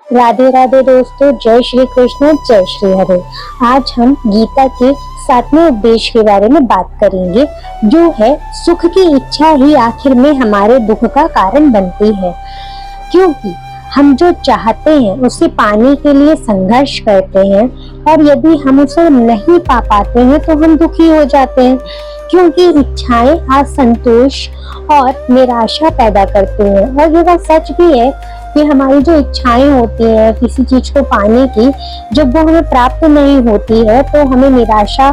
राधे राधे दोस्तों, जय श्री कृष्ण, जय श्री हरे। आज हम गीता के 7वें उपदेश के बारे में बात करेंगे, जो है सुख की इच्छा ही आखिर में हमारे दुख का कारण बनती है। क्योंकि हम जो चाहते हैं उसे पाने के लिए संघर्ष करते हैं, और यदि हम उसे नहीं पा पाते हैं तो हम दुखी हो जाते हैं। क्योंकि इच्छाएं असंतोष और निराशा पैदा करती हैं। और ये बात सच भी है कि हमारी जो इच्छाएं होती हैं किसी चीज को पाने की, जब वो हमें प्राप्त नहीं होती है तो हमें निराशा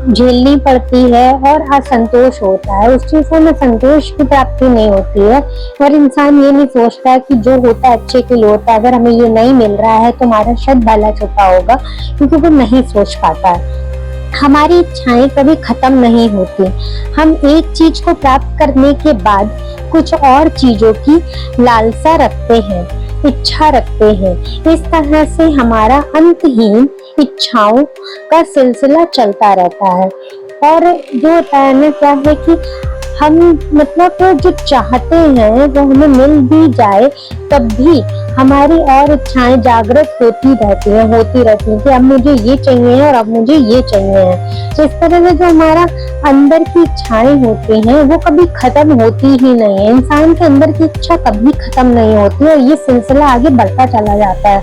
झेलनी पड़ती है और असंतोष होता है। उस चीज से हमें संतोष की प्राप्ति नहीं होती है, और इंसान ये नहीं सोचता कि जो होता है अच्छे के लिए होता है। अगर हमें ये नहीं मिल रहा है तो हमारा शायद भला छुपा होगा, क्योंकि वो नहीं सोच पाता है। हमारी इच्छाएं कभी खत्म नहीं होती। हम एक चीज को प्राप्त करने के बाद कुछ और चीजों की लालसा रखते हैं, इच्छा रखते हैं। इस तरह से हमारा अंतहीन इच्छाओं का सिलसिला चलता रहता है। और जो होता है ना, क्या है कि हम मतलब जो चाहते हैं वो हमें मिल भी जाए, तब भी हमारी और इच्छाएं जागृत होती रहती हैं कि अब मुझे ये चाहिए और अब मुझे ये चाहिए है। तो इस तरह से जो हमारा अंदर की इच्छाएं होती हैं वो कभी खत्म होती ही नहीं है। इंसान के अंदर की इच्छा कभी खत्म नहीं होती और ये सिलसिला आगे बढ़ता चला जाता है।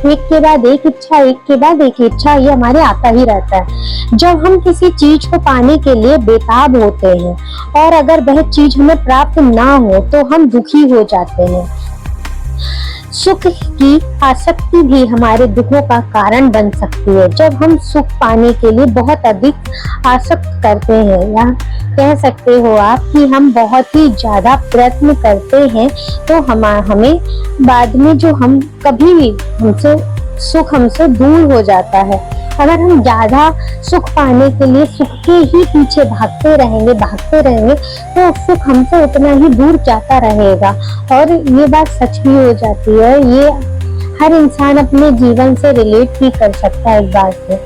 एक के बाद एक इच्छा, एक के बाद एक इच्छा, ये हमारे आता ही रहता है। जब हम किसी चीज को पाने के लिए बेताब होते हैं और अगर वह चीज हमें प्राप्त ना हो तो हम दुखी हो जाते हैं। सुख की आसक्ति भी हमारे दुखों का कारण बन सकती है। जब हम सुख पाने के लिए बहुत अधिक आसक्त करते हैं, या कह सकते हो आप कि हम बहुत ही ज्यादा प्रयत्न करते हैं, तो हमें बाद में जो हम कभी भी सुख हमसे दूर हो जाता है। अगर हम ज्यादा सुख पाने के लिए सुख के ही पीछे भागते रहेंगे तो सुख हमसे उतना ही दूर जाता रहेगा। और ये बात सच भी हो जाती है। ये हर इंसान अपने जीवन से रिलेट भी कर सकता है इस बात से।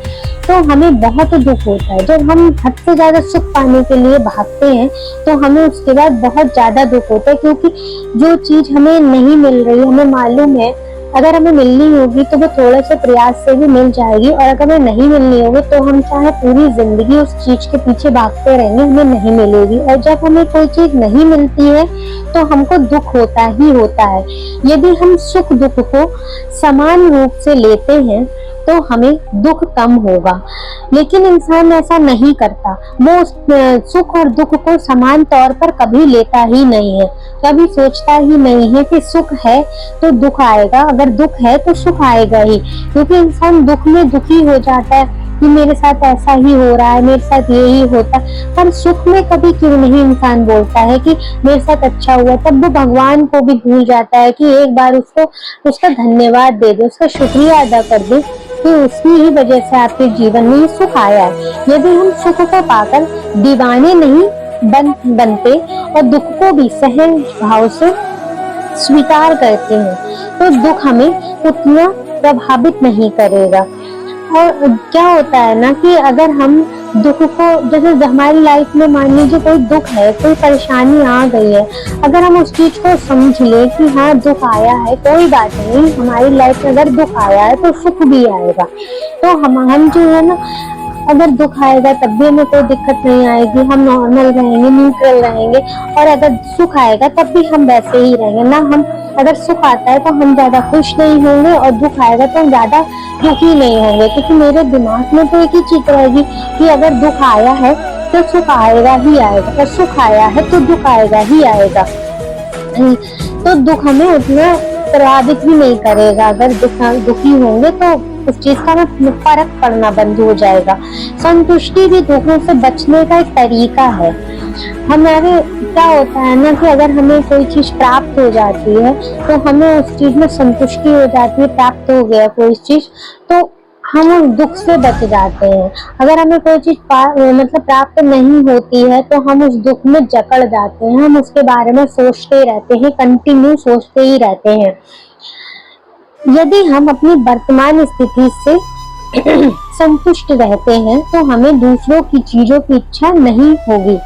तो हमें बहुत दुख होता है जब हम हद से ज्यादा सुख पाने के लिए भागते हैं, तो हमें उसके बाद बहुत ज्यादा दुख होता है। क्योंकि जो चीज हमें नहीं मिल रही, हमें मालूम है अगर हमें मिलनी होगी तो वो थोड़े से प्रयास से भी मिल जाएगी, और अगर हमें नहीं मिलनी होगी तो हम चाहे पूरी जिंदगी उस चीज के पीछे भागते रहेंगे, हमें नहीं मिलेगी। और जब हमें कोई चीज नहीं मिलती है तो हमको दुख होता ही होता है। यदि हम सुख दुख को समान रूप से लेते हैं तो हमें दुख कम होगा, लेकिन इंसान ऐसा नहीं करता। वो सुख और दुख को समान तौर पर कभी लेता ही नहीं है, कभी सोचता ही नहीं है कि सुख है तो दुख आएगा, अगर दुख है तो सुख आएगा ही। क्योंकि इंसान दुख में दुखी हो जाता है कि मेरे साथ ऐसा ही हो रहा है, मेरे साथ ये ही होता है। पर सुख में कभी क्यों नहीं इंसान बोलता है कि मेरे साथ अच्छा हुआ। तब वो भगवान को भी भूल जाता है कि एक बार उसका धन्यवाद दे दे, उसका शुक्रिया अदा कर दे कि उसकी ही वजह से आपके जीवन में ये सुख आया है। यदि हम सुख को पाकर दीवाने नहीं बनते और दुख को भी सहज भाव से स्वीकार करते हैं, तो दुख हमें उतना प्रभावित नहीं करेगा। और क्या होता है ना कि अगर हम दुख को, जैसे हमारी लाइफ में मान लीजिए कोई दुख है, कोई परेशानी आ गई है, अगर हम उस चीज को समझ ले कि हाँ दुख आया है, कोई बात नहीं, हमारी लाइफ में अगर दुख आया है तो सुख भी आएगा। तो हम जो है ना, अगर दुख आएगा तब भी हमें कोई दिक्कत नहीं आएगी, हम नॉर्मल रहेंगे, न्यूट्रल रहेंगे। और अगर सुख आएगा तब भी हम वैसे ही रहेंगे ना। हम अगर सुख आता है तो हम ज्यादा खुश नहीं होंगे, और दुख आएगा तो हम ज्यादा दुखी नहीं होंगे। क्योंकि मेरे दिमाग में तो एक ही चीज रहेगी कि अगर दुख आया है तो सुख आएगा ही आएगा, और सुख आया है तो दुख आएगा ही आएगा। तो दुख हमें उतना प्रभावित भी नहीं करेगा। अगर दुखी होंगे तो उस चीज का फर्क पड़ना बंद हो जाएगा। संतुष्टि भी दुखों से बचने का एक तरीका है। हमारे क्या होता है ना कि अगर हमें कोई चीज प्राप्त हो जाती है तो हमें उस चीज में संतुष्टि हो जाती है, प्राप्त हो गया कोई चीज, तो हम उस दुख से बच जाते हैं। अगर हमें कोई चीज मतलब प्राप्त नहीं होती है तो हम उस दुख में जकड़ जाते हैं, हम उसके बारे में सोचते रहते हैं, कंटिन्यू सोचते ही रहते हैं। यदि हम अपनी वर्तमान स्थिति से संतुष्ट रहते हैं तो हमें दूसरों की चीजों की इच्छा नहीं होगी।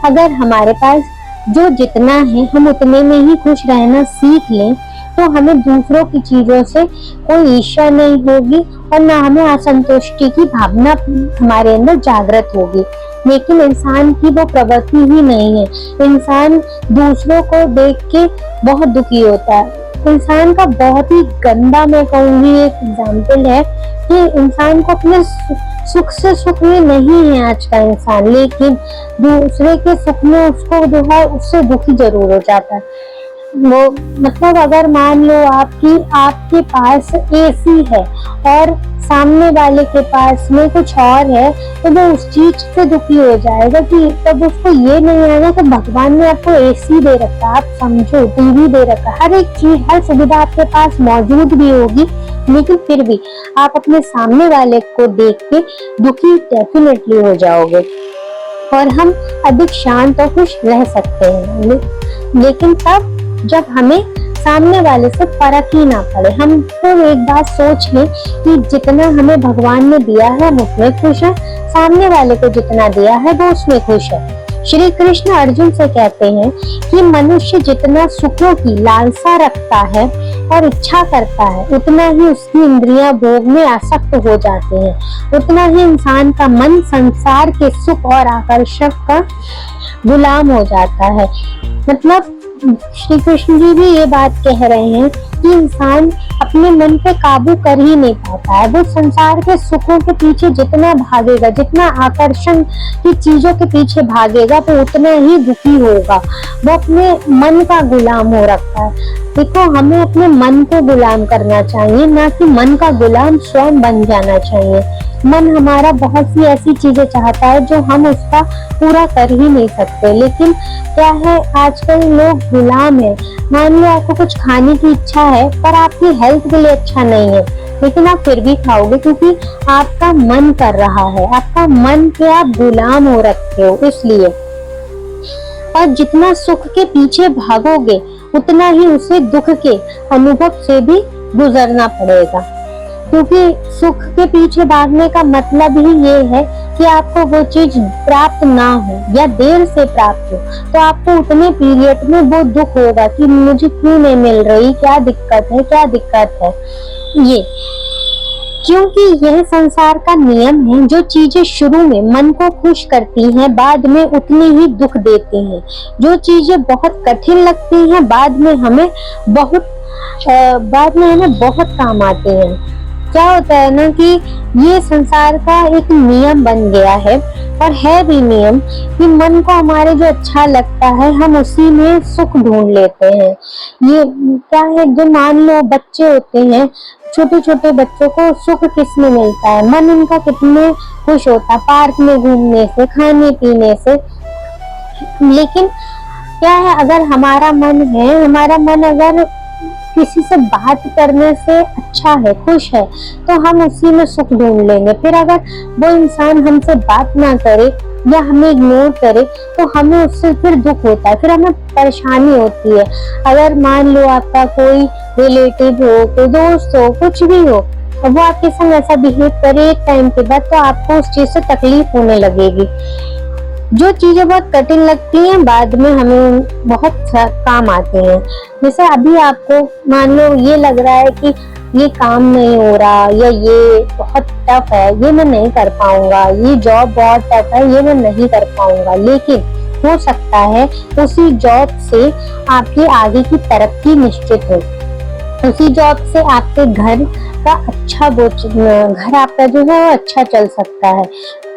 अगर हमारे पास जो जितना है हम उतने में ही खुश रहना सीख लें तो हमें दूसरों की चीजों से कोई ईर्ष्या नहीं होगी और ना हमें असंतुष्टि की भावना हमारे अंदर जागृत होगी। लेकिन इंसान की वो प्रवृत्ति ही नहीं है। इंसान दूसरों को देख के बहुत दुखी होता है। इंसान का बहुत ही गंदा, मैं कहूंगी, एक एग्जाम्पल है कि इंसान को अपने सुख से सुख में नहीं है आज का इंसान, लेकिन दूसरे के सुख में उसको जो है उससे दुखी जरूर हो जाता है। वो मतलब अगर मान लो आपके पास एसी है और सामने वाले के पास में कुछ और है, तो वो उस चीज से दुखी हो जाएगा कि तब उसको ये नहीं आएगा कि भगवान ने आपको एसी दे रखा, आप समझो टीवी दे रखा, हर एक चीज, हर सुविधा आपके पास मौजूद भी होगी, लेकिन फिर भी आप अपने सामने वाले को देख के दुखी डेफिनेटली हो जाओगे। और हम अधिक शांत और खुश रह सकते हैं, लेकिन तब जब हमें सामने वाले से फर्क ही ना पड़े। हम तो एक बात सोच लें कि जितना हमें भगवान ने दिया है हम उसमें खुश है, सामने वाले को जितना दिया है वो उसमें खुश है। श्री कृष्ण अर्जुन से कहते हैं कि मनुष्य जितना सुखों की लालसा रखता है और इच्छा करता है, उतना ही उसकी इंद्रियां भोग में आसक्त हो जाती हैं, उतना ही इंसान का मन संसार के सुख और आकर्षक का गुलाम हो जाता है। मतलब श्री कृष्ण जी भी ये बात कह रहे हैं कि इंसान अपने मन पे काबू कर ही नहीं पाता है। वो संसार के सुखों के पीछे जितना भागेगा, जितना आकर्षण की चीजों के पीछे भागेगा, वो उतना ही दुखी होगा। वो अपने मन का गुलाम हो रखा है। देखो, हमें अपने मन को गुलाम करना चाहिए, ना कि मन का गुलाम स्वयं बन जाना चाहिए। मन हमारा बहुत सी ऐसी चीजें चाहता है जो हम उसका पूरा कर ही नहीं सकते, लेकिन क्या है, आजकल लोग गुलाम है। मान लो आपको कुछ खाने की इच्छा है पर आपकी हेल्थ के लिए अच्छा नहीं है, लेकिन आप फिर भी खाओगे क्योंकि आपका मन कर रहा है, आपका मन के आप गुलाम हो रखे हो इसलिए। और जितना सुख के पीछे भागोगे उतना ही उसे दुख के अनुभव से भी गुजरना पड़ेगा, क्योंकि सुख के पीछे भागने का मतलब ही ये है कि आपको वो चीज प्राप्त ना हो या देर से प्राप्त हो, तो आपको उतने पीरियड में वो दुख होगा कि मुझे क्यों नहीं मिल रही, क्या दिक्कत है, क्या दिक्कत है ये। क्योंकि यह संसार का नियम है, जो चीजें शुरू में मन को खुश करती हैं बाद में उतनी ही दुख देती हैं। जो चीजें बहुत कठिन लगती हैं बाद में हमें बहुत काम आते हैं। क्या होता है ना कि ये संसार का एक नियम बन गया है, और है भी नियम कि मन को हमारे जो अच्छा लगता है हम उसी में सुख ढूंढ लेते हैं। ये क्या है, जो मान लो बच्चे होते हैं, छोटे छोटे बच्चों को सुख किसमें मिलता है, मन उनका कितने खुश होता है पार्क में घूमने से, खाने पीने से। लेकिन क्या है, अगर हमारा मन अगर किसी से बात करने से अच्छा है, खुश है, तो हम उसी में सुख ढूंढ लेंगे। फिर अगर वो इंसान हमसे बात ना करे या हमें इग्नोर करे तो हमें उससे फिर दुख होता है, फिर हमें परेशानी होती है। अगर मान लो आपका कोई रिलेटिव हो, कोई दोस्त हो, कुछ भी हो, और वो आपके संग ऐसा बिहेव करे एक टाइम के बाद, तो आपको उस चीज से तकलीफ होने लगेगी। जो चीजें बहुत कठिन लगती हैं बाद में हमें बहुत काम आती हैं। जैसे अभी आपको मान लो ये लग रहा है कि ये काम नहीं हो रहा, या ये बहुत टफ है, ये मैं नहीं कर पाऊंगा, ये जॉब बहुत टफ है, ये मैं नहीं कर पाऊंगा, लेकिन हो सकता है उसी जॉब से आपकी आगे की तरक्की निश्चित हो, उसी जॉब से आपके घर का घर आपका जो है वो अच्छा चल सकता है।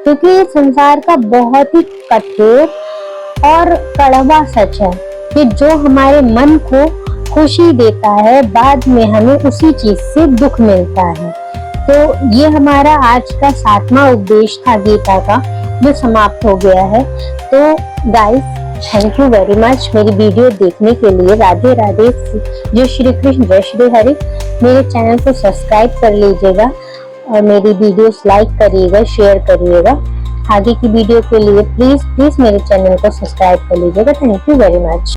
क्योंकि संसार का बहुत ही कठोर और कड़वा सच है कि जो हमारे मन को खुशी देता है बाद में हमें उसी चीज से दुख मिलता है। तो ये हमारा आज का 7वां उपदेश था गीता का, जो समाप्त हो गया है। तो guys, thank you very much मेरी वीडियो देखने के लिए। राधे राधे, जय श्री कृष्ण, जय श्री हरि। मेरे चैनल को सब्सक्राइब कर लीजिएगा और मेरी वीडियोस लाइक करिएगा, शेयर करिएगा। आगे की वीडियो के लिए प्लीज मेरे चैनल को सब्सक्राइब कर लीजिएगा। Thank you very much.